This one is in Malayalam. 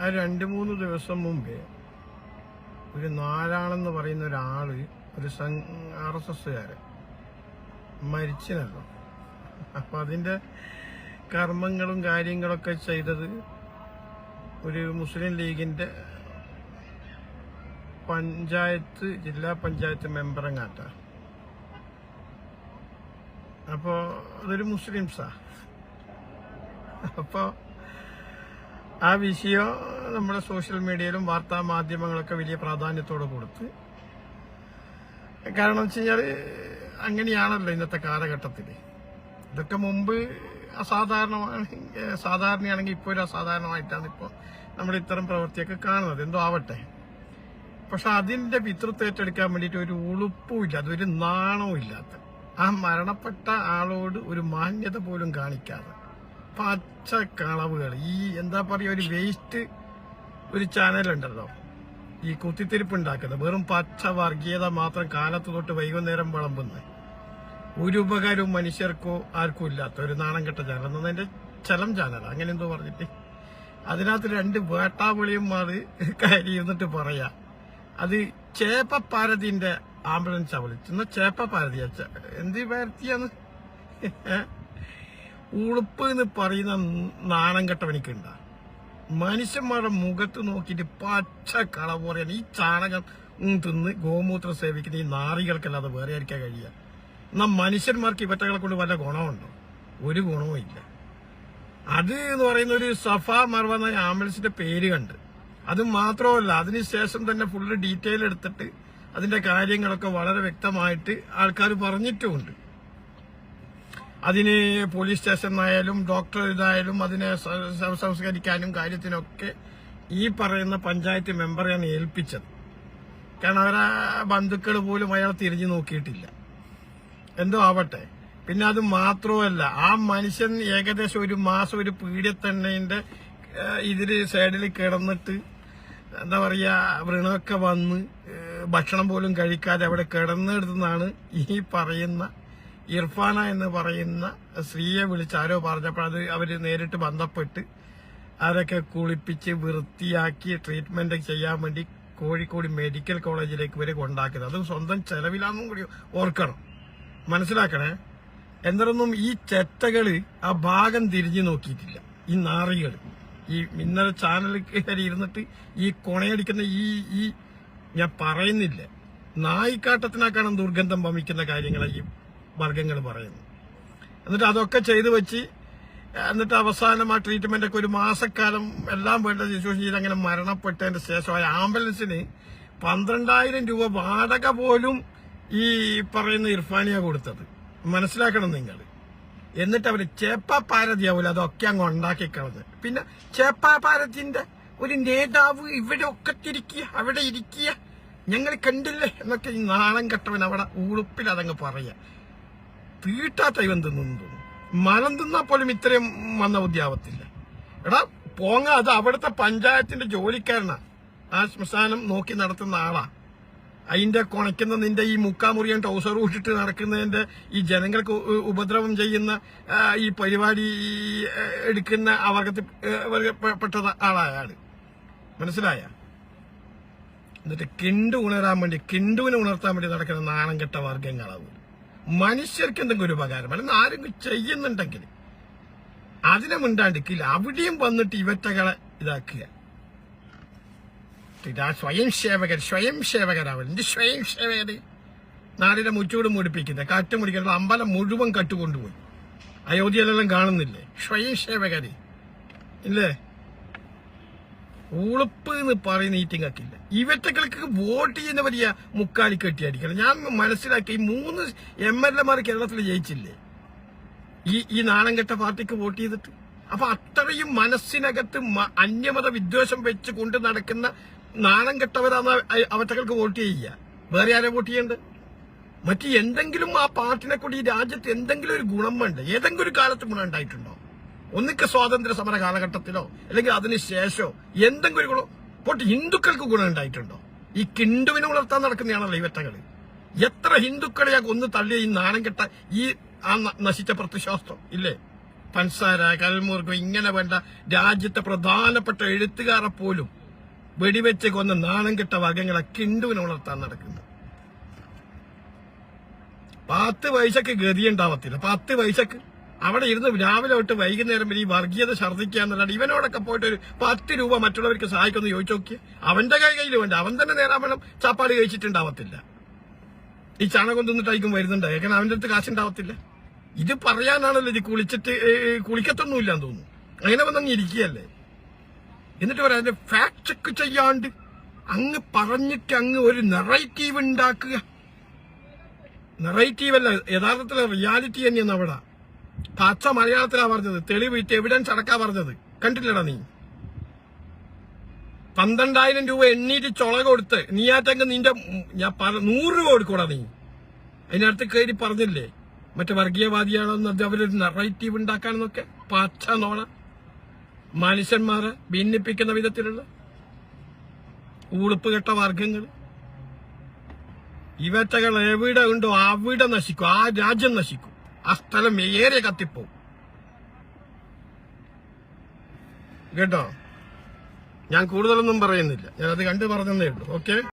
ആ 2-3 ദിവസം മുമ്പേ ഒരു നാരായണെന്ന് പറയുന്ന ഒരാള്, ഒരു RSSകാരൻ മരിച്ചിനല്ലോ. അപ്പൊ അതിന്റെ കർമ്മങ്ങളും കാര്യങ്ങളൊക്കെ ചെയ്തത് ഒരു മുസ്ലിം ലീഗിന്റെ ജില്ലാ പഞ്ചായത്ത് മെമ്പറങ്ങാട്ട. അപ്പോ അതൊരു മുസ്ലിംസാ. അപ്പോ ആ വിഷയം നമ്മുടെ സോഷ്യൽ മീഡിയയിലും വാർത്താ മാധ്യമങ്ങളൊക്കെ വലിയ പ്രാധാന്യത്തോടെ കൊടുത്ത്. കാരണം വെച്ച് കഴിഞ്ഞാൽ അങ്ങനെയാണല്ലോ ഇന്നത്തെ കാലഘട്ടത്തിൽ. ഇതൊക്കെ മുമ്പ് സാധാരണയാണെങ്കിൽ ഇപ്പോൾ ഒരു അസാധാരണമായിട്ടാണ് ഇപ്പോൾ നമ്മൾ ഇത്തരം പ്രവൃത്തിയൊക്കെ കാണുന്നത്. എന്തോ ആവട്ടെ, പക്ഷെ അതിന്റെ പിതൃത്വം ഏറ്റെടുക്കാൻ വേണ്ടിയിട്ട് ഒരു ഉളുപ്പുമില്ല, അതൊരു നാണവും ഇല്ലാത്ത, ആ മരണപ്പെട്ട ആളോട് ഒരു മാന്യത പോലും കാണിക്കാതെ പച്ച കളവുകൾ. ഈ എന്താ പറയുക, ഒരു വേസ്റ്റ് ഒരു ചാനലുണ്ടല്ലോ ഈ കുത്തിത്തിരിപ്പ് ഉണ്ടാക്കുന്നത്, വെറും പച്ച വർഗീയത മാത്രം കാലത്ത് തൊട്ട് വൈകുന്നേരം വിളമ്പുന്നത്, ഒരു ഉപകാരവും മനുഷ്യർക്കോ ആർക്കും ഇല്ലാത്ത ഒരു നാണം കെട്ട ചാനൽ. എന്നതിന്റെ ചലം ചാനൽ അങ്ങനെ എന്തോ പറഞ്ഞിട്ട് അതിനകത്ത് 2 വേട്ടാവിളിയന്മാര് കയറി ഇരുന്നിട്ട് പറയാ അത് ചേപ്പപ്പാരതിന്റെ ആംബുലൻസാ വിളിച്ചെന്ന ചേപ്പപ്പാരതിയ എന്ത് പാരതിയാന്ന് ഉളുപ്പ് എന്ന് പറയുന്ന നാണം കെട്ടവനിക്കുണ്ട. മനുഷ്യന്മാരുടെ മുഖത്ത് നോക്കിയിട്ട് പച്ച കളവ് പറയാൻ ഈ ചാണകം തിന്ന് ഗോമൂത്രം സേവിക്കുന്ന ഈ നാറികൾക്കല്ലാതെ വേറെ ആയിരിക്കാൻ കഴിയുക. എന്നാൽ മനുഷ്യന്മാർക്ക് ഇവറ്റകളെ കൊണ്ട് വല്ല ഗുണമുണ്ടോ? ഒരു ഗുണവും ഇല്ല. അത് എന്ന് പറയുന്ന ഒരു സഫ മർവ എന്ന ആംബുലൻസിന്റെ പേര് കണ്ട്, അത് മാത്രമല്ല അതിനുശേഷം തന്നെ ഫുള്ള് ഡീറ്റെയിൽ എടുത്തിട്ട് അതിന്റെ കാര്യങ്ങളൊക്കെ വളരെ വ്യക്തമായിട്ട് ആൾക്കാർ പറഞ്ഞിട്ടുമുണ്ട്. അതിന് പോലീസ് സ്റ്റേഷനായാലും ഡോക്ടർ ഇതായാലും അതിനെ സംസ്കരിക്കാനും കാര്യത്തിനൊക്കെ ഈ പറയുന്ന പഞ്ചായത്ത് മെമ്പറെയാണ് ഏൽപ്പിച്ചത്. കാരണം അവരെ ബന്ധുക്കൾ പോലും അയാൾ തിരിഞ്ഞു നോക്കിയിട്ടില്ല. എന്തോ ആവട്ടെ. പിന്നെ അത് മാത്രമല്ല, ആ മനുഷ്യൻ ഏകദേശം 1 മാസം ഒരു പീഡിയത്തണ്ണന്റെ ഇതില് സൈഡിൽ കിടന്നിട്ട് എന്താ പറയാ വ്രണമൊക്കെ വന്ന് ഭക്ഷണം പോലും കഴിക്കാതെ അവിടെ കിടന്നെടുത്താണ് ഈ പറയുന്ന ഇർഫാന എന്ന് പറയുന്ന സ്ത്രീയെ വിളിച്ച് ആരോ പറഞ്ഞപ്പോൾ അത് അവര് നേരിട്ട് ബന്ധപ്പെട്ട് അവരൊക്കെ കുളിപ്പിച്ച് വൃത്തിയാക്കി ട്രീറ്റ്മെന്റ് ചെയ്യാൻ വേണ്ടി കോഴിക്കോട് മെഡിക്കൽ കോളേജിലേക്ക് ഇവരെ കൊണ്ടാക്കുന്നത്. അത് സ്വന്തം ചെലവിലാന്നും കൂടി ഓർക്കണം, മനസ്സിലാക്കണേ. എന്നൊന്നും ഈ ചെറ്റകള് ആ ഭാഗം തിരിഞ്ഞു നോക്കിയിട്ടില്ല. ഈ നാറികള് ഈ ഇന്നലെ ചാനലിൽ കയറി ഇരുന്നിട്ട് ഈ കൊണയടിക്കുന്ന ഈ ഞാൻ പറയുന്നില്ല, നായിക്കാട്ടത്തിനാക്കാണ് ദുർഗന്ധം വമിക്കുന്ന കാര്യങ്ങൾ ഈ വർഗങ്ങൾ പറയുന്നു. എന്നിട്ട് അതൊക്കെ ചെയ്തു വെച്ച് എന്നിട്ട് അവസാനം ആ ട്രീറ്റ്മെന്റ് ഒക്കെ 1 മാസക്കാലം എല്ലാം വേണ്ട ശുശ്രൂഷ ചെയ്ത് അങ്ങനെ മരണപ്പെട്ടതിന്റെ ശേഷം ആ ആംബുലൻസിന് 12,000 രൂപ വാടക പോലും ഈ പറയുന്ന ഇർഫാനിയ കൊടുത്തത്, മനസ്സിലാക്കണം നിങ്ങൾ. എന്നിട്ട് അവര് ചേപ്പാപ്പാരതിയാവൂല അതൊക്കെ അങ്ങ് ഉണ്ടാക്കി കളഞ്ഞ്. പിന്നെ ചേപ്പാപ്പാരത്തിന്റെ ഒരു നേതാവ് ഇവിടെ ഒക്കെ തിരിക്കുക, അവിടെ ഇരിക്കുക, ഞങ്ങൾ കണ്ടില്ലേ എന്നൊക്കെ ഈ നാണം കെട്ടവൻ അവിടെ ഉളുപ്പിൽ അതങ്ങ് പറയാ. തീട്ടാത്ത ഇവൻ തിന്നു തോന്നുന്നു. മരം തിന്നാ പോലും ഇത്രയും വന്ന ബുദ്ധിയാവത്തില്ല. എടാ പോങ്ങ, അത് അവിടുത്തെ പഞ്ചായത്തിന്റെ ജോലിക്കാരനാ, ആ ശ്മശാനം നോക്കി നടത്തുന്ന ആളാ. അതിന്റെ കുണയ്ക്കുന്ന നിന്റെ ഈ മുക്കാമുറിയൻ ട്രൗസർ ഇട്ടിട്ട് നടക്കുന്നതിന്റെ ഈ ജനങ്ങൾക്ക് ഉപദ്രവം ചെയ്യുന്ന ഈ പരിപാടി എടുക്കുന്ന ആ വർഗത്തിൽപ്പെട്ട ആളായാള്, മനസ്സിലായ? എന്നിട്ട് കിണ്ടുവിനെ ഉണർത്താൻ വേണ്ടി നടക്കുന്ന നാണം കെട്ട വർഗങ്ങളാവും. മനുഷ്യർക്ക് എന്തെങ്കിലും ഒരു ഉപകാരം അല്ലെങ്കിൽ ആരെങ്കിലും ചെയ്യുന്നുണ്ടെങ്കിൽ അതിനെ മിണ്ടാണ്ടിക്കില്ല, അവിടെയും വന്നിട്ട് ഇവറ്റകളെ ഇതാക്കുക. സ്വയം സേവകരാവൽ എന്റെ സ്വയം സേവകര് നാടിന്റെ മുച്ചൂട് മുടിപ്പിക്കുന്നത്, കാറ്റ് മുടിക്കുന്നത്, അമ്പലം മുഴുവൻ കട്ടുകൊണ്ടുപോയി. അയോധ്യയിലെല്ലാം കാണുന്നില്ലേ സ്വയം സേവകര് ഇല്ലേ? ഉളുപ്പ് എന്ന് പറയുന്ന ഈറ്റിങ്ങാക്കില്ല. ഇവറ്റകൾക്ക് വോട്ട് ചെയ്യുന്ന വലിയ മുക്കാലി കെട്ടിയടിക്കണം. ഞാൻ മനസ്സിലാക്കി, 3 MLA കേരളത്തിൽ ജയിച്ചില്ലേ ഈ നാണം കെട്ട പാർട്ടിക്ക് വോട്ട് ചെയ്തിട്ട്. അപ്പൊ അത്രയും മനസ്സിനകത്ത് അന്യമത വിദ്വേഷം വെച്ച് കൊണ്ട് നടക്കുന്ന നാണം കെട്ടവരാണ് അവറ്റകൾക്ക് വോട്ട് ചെയ്യുക. വേറെ ആരെ വോട്ട് ചെയ്യേണ്ടത്? മറ്റ് എന്തെങ്കിലും ആ പാർട്ടിനെ കൊണ്ട് ഈ രാജ്യത്ത് എന്തെങ്കിലും ഒരു ഗുണം വേണ്ട? ഏതെങ്കിലും ഒരു കാലത്ത് ഗുണം ഉണ്ടായിട്ടുണ്ടോ? ഒന്നിക്ക് സ്വാതന്ത്ര്യ സമര കാലഘട്ടത്തിലോ അല്ലെങ്കിൽ അതിനുശേഷമോ എന്തെങ്കിലും ഒരു ഗുണം പോട്ട് ഹിന്ദുക്കൾക്ക് ഗുണം ഉണ്ടായിട്ടുണ്ടോ? ഈ കിണ്ടുവിനെ ഉണർത്താൻ നടക്കുന്നതാണല്ലോ ഇവറ്റകള്. എത്ര ഹിന്ദുക്കളെയാ കൊന്ന് തള്ളിയ ഈ നാണം കെട്ട ഈ ആ നശിച്ച പ്രത്യശാസ്ത്രം ഇല്ലേ? പൻസാര, കൽമുർഗ് ഇങ്ങനെ വേണ്ട രാജ്യത്തെ പ്രധാനപ്പെട്ട എഴുത്തുകാരെ പോലും വെടിവെച്ച് കൊന്ന നാണം കെട്ട വർഗങ്ങളെ കിണ്ടുവിനെ ഉണർത്താൻ നടക്കുന്നു. 10 പൈസക്ക് ഗതിയുണ്ടാവത്തില്ല. 10 പൈസക്ക് അവിടെ ഇരുന്ന് രാവിലെ തൊട്ട് വൈകുന്നേരം വരെ ഈ വർഗീയത ഛർദ്ദിക്കുക എന്നല്ലാണ്ട് ഇവനോടൊക്കെ പോയിട്ട് ഒരു 10 രൂപ മറ്റുള്ളവർക്ക് സഹായിക്കൊന്ന് ചോദിച്ചു നോക്കിയ അവന്റെ കയ്യിൽ വേണ്ട. അവൻ തന്നെ നേരാവണ്ണം ചാപ്പാട് കഴിച്ചിട്ടുണ്ടാവത്തില്ല. ഈ ചാണകം തിന്നിട്ടായിരിക്കും വരുന്നുണ്ട്. കാരണം അവന്റെ അടുത്ത് കാശുണ്ടാവത്തില്ല. ഇത് പറയാനാണല്ലോ ഇത് കുളിക്കത്തൊന്നുമില്ല എന്ന് തോന്നുന്നു. അങ്ങനെ വന്നങ്ങ് ഇരിക്കുകയല്ലേ. എന്നിട്ട് പറയാം അതിന്റെ ഫാക്ട് ചെക്ക് ചെയ്യാണ്ട് അങ്ങ് പറഞ്ഞിട്ട് അങ്ങ് ഒരു നെറേറ്റീവ് ഉണ്ടാക്കുക. നെറേറ്റീവ് അല്ല, യഥാർത്ഥത്തിലെ റിയാലിറ്റി തന്നെയാണ് അവിടെ. പച്ച മലയാളത്തിലാ പറഞ്ഞത്, തെളിവ് എവിഡൻസ് അടക്കാ പറഞ്ഞത്. കണ്ടില്ലടാ നീ? 12,000 രൂപ എണ്ണീറ്റ് ചൊള കൊടുത്ത് നീയാറ്റങ്ങ് നിന്റെ 100 രൂപ കൊടുക്കൂടാ നീ. അതിനടുത്ത് കയറി പറഞ്ഞില്ലേ മറ്റേ വർഗീയവാദിയാണെന്ന് അവരൊരു നെറേറ്റീവ് ഉണ്ടാക്കാനെന്നൊക്കെ. പച്ച നോണ. മനുഷ്യന്മാരെ ഭിന്നിപ്പിക്കുന്ന വിധത്തിലുള്ള ഉളുപ്പ് കെട്ട വർഗങ്ങൾ. ഇവറ്റകൾ എവിടെ ഉണ്ടോ അവിടെ നശിക്കും. ആ രാജ്യം നശിക്കും. ആ സ്ഥലം ഏറെ കത്തിപ്പോവും. കേട്ടോ? ഞാൻ കൂടുതലൊന്നും പറയുന്നില്ല. ഞാനത് കണ്ടു പറഞ്ഞതേ ഉള്ളൂ. ഓക്കെ.